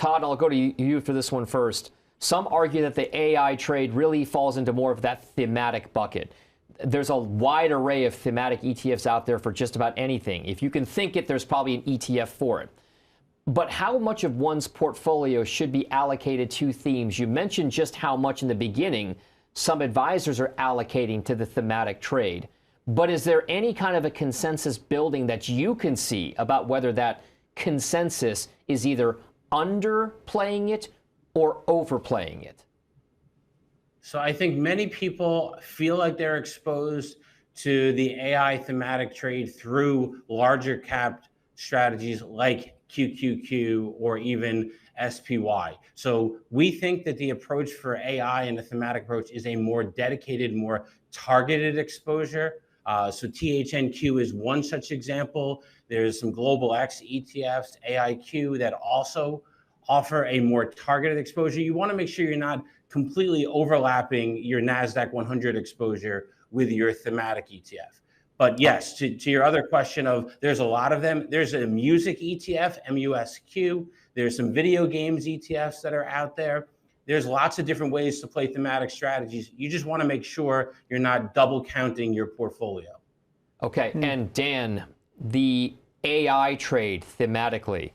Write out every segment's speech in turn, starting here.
Todd, I'll go to you for this one first. Some argue that the AI trade really falls into more of that thematic bucket. There's a wide array of thematic ETFs out there for just about anything. If you can think it, there's probably an ETF for it. But how much of one's portfolio should be allocated to themes? You mentioned just how much in the beginning some advisors are allocating to the thematic trade. But is there any kind of a consensus building that you can see about whether that consensus is either underplaying it or overplaying it? So I think many people feel like they're exposed to the AI thematic trade through larger cap strategies like QQQ or even SPY. So we think that the approach for AI and the thematic approach is a more dedicated, more targeted exposure. So THNQ is one such example. There's some Global X ETFs, AIQ, that also offer a more targeted exposure. You want to make sure you're not completely overlapping your NASDAQ 100 exposure with your thematic ETF. But yes, to your other question of there's a lot of them. There's a music ETF, MUSQ. There's some video games ETFs that are out there. There's lots of different ways to play thematic strategies. You just want to make sure you're not double counting your portfolio. Okay, and Dan, the AI trade thematically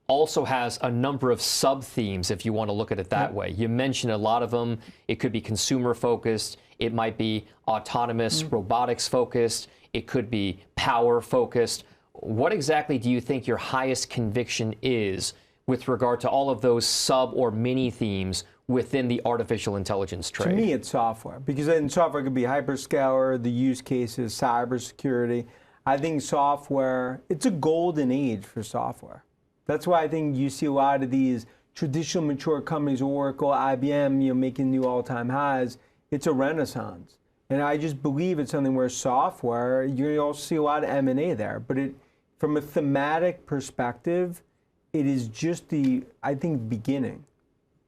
also has a number of sub-themes, if you want to look at it that way. You mentioned a lot of them. It could be consumer-focused. It might be autonomous, robotics-focused. It could be power-focused. What exactly do you think your highest conviction is with regard to all of those sub or mini themes within the artificial intelligence trade? To me, it's software, because in software it could be hyperscaler, the use cases, cybersecurity. I think software, it's a golden age for software. That's why I think you see a lot of these traditional mature companies, Oracle, IBM, making new all-time highs. It's a renaissance. And I just believe it's something where software, you also see a lot of M&A there. But from a thematic perspective, it is just the, I think, beginning,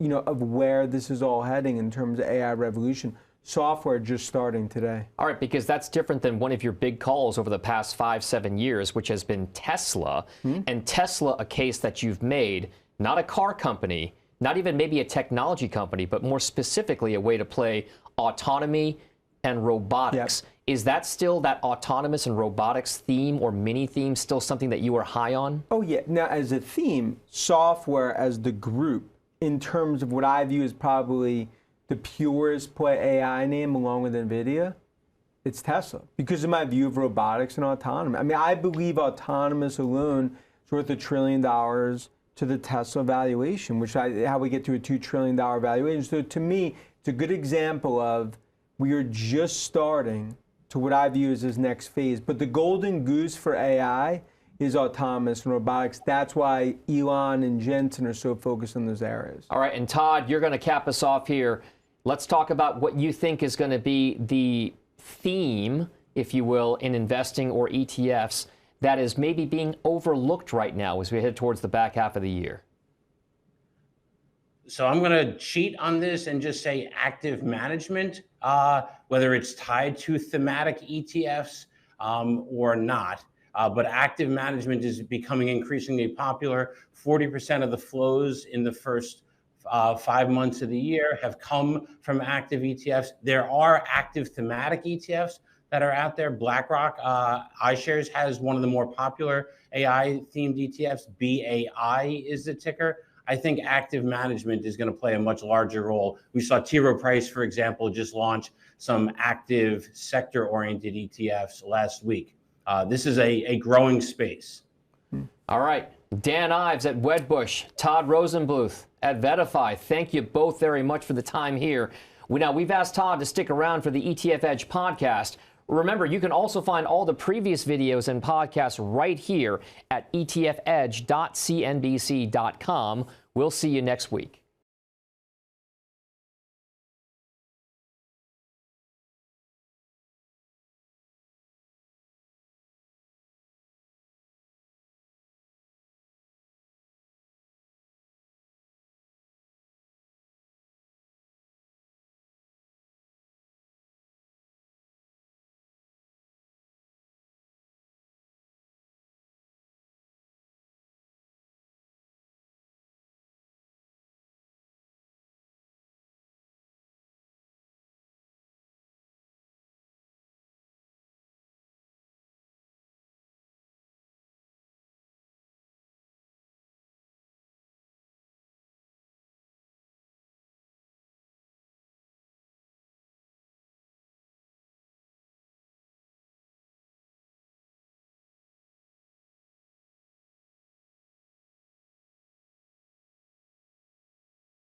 of where this is all heading in terms of AI revolution. Software just starting today. All right, because that's different than one of your big calls over the past 5-7 years, which has been Tesla. And Tesla, a case that you've made, not a car company, not even maybe a technology company, but more specifically a way to play autonomy and robotics. Yep. Is that still that autonomous and robotics theme or mini theme still something that you are high on? Oh, yeah. Now, as a theme, software as the group, in terms of what I view as probably the purest play AI name along with NVIDIA, it's Tesla, because of my view of robotics and autonomy. I mean, I believe autonomous alone is worth $1 trillion to the Tesla valuation, which how we get to a $2 trillion valuation. So to me, it's a good example of we are just starting to what I view as this next phase. But the golden goose for AI is autonomous and robotics. That's why Elon and Jensen are so focused on those areas. All right, and Todd, you're going to cap us off here. Let's talk about what you think is going to be the theme, if you will, in investing or ETFs that is maybe being overlooked right now as we head towards the back half of the year. So I'm going to cheat on this and just say active management, whether it's tied to thematic ETFs or not. But active management is becoming increasingly popular. 40% of the flows in the first 5 months of the year have come from active ETFs. There are active thematic ETFs that are out there. BlackRock iShares has one of the more popular AI-themed ETFs. BAI is the ticker. I think active management is going to play a much larger role. We saw T. Rowe Price, for example, just launch some active sector-oriented ETFs last week. This is a growing space. All right. Dan Ives at Wedbush, Todd Rosenbluth at Vetify. Thank you both very much for the time here. We've asked Todd to stick around for the ETF Edge podcast. Remember, you can also find all the previous videos and podcasts right here at etfedge.cnbc.com. We'll see you next week.